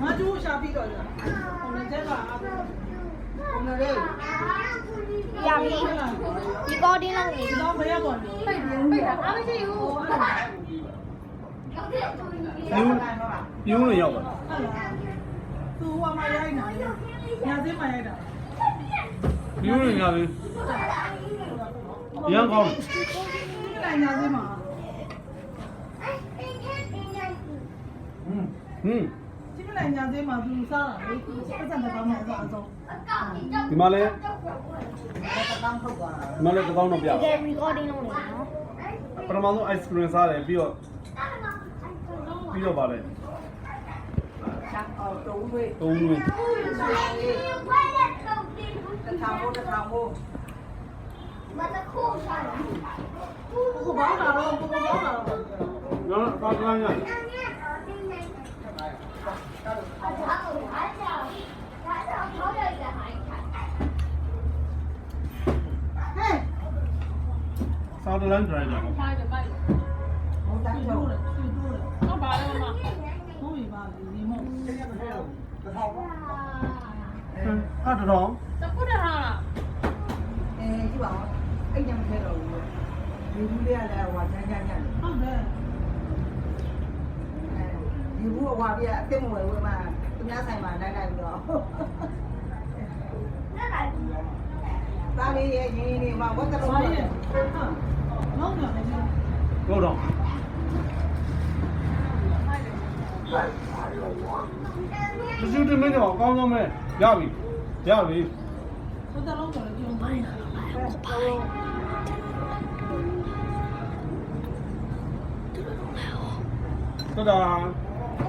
ငါကျိုးရှာပြီးတော့ကြာဟိုလည်းချက်ကအားလုံးဟိုလည်း ရပြီဒီကောတင်းလုံးနေ ဒီတော့မရပါဘူး ပိတ်တာအားမရှိဘူး ပြူးလို့ရောက်ပါ သူဟိုမှာရိုက်နေတာညာစင်းမှာရိုက်တာ ပြူးလို့ရပြီရန်ကောင်း ဒီညာစင်းမှာ ဟင်း ဒီမလိုက်ညာစင်းမှာသူစားတာလေပတ်စံတစ်ပေါင်းနဲ့အစားအဆုံး ဒီမှာလဲဒီမှာလဲတစ်ကောင်းတော့ပြ တကယ် recording လုပ်နေတာနော် ပထမဆုံး ice cream စားတယ်ပြီးတော့ပါလေတုံးဝေး တစ်ထောင်ဖို့ မတခုစားတာ ကိုဘောင်းလာတော့ကိုဘောင်းလာတော့ နော်ကောင်းကောင်းရ ဟဲ့ စားတယ်လမ်းဒရိုင်တာ ဟိုတိုင်းတော့သူတို့တော့ဘာလဲမမဟုတ်ပြီပါဒီမို့ ဟာတော် တခုတည်းဟာကြည့်ပါဦးအဲ့ညမထဲတော့ဘူးဒီဘူးလေးကလည်းဟိုချမ်းချမ်းချမ်းဟုတ်တယ်ဒီဘူးကဟွာပြအစ်မဝယ်ဝယ်မှာသူများဆိုင်မှာလိုက်ပြီးတော့သားလေးရဲ့ရင်းနေမှာဝတ်ကတော့ဟုတ်တယ်ဟုတ်တယ် ဟုတ်တော့မရှိတယ်မင်းတော့ကောင်းကောင်းပဲရပြီဘုဒ္ဓလုံးဆိုလည်းပြုံးပါနေတာ တဒါ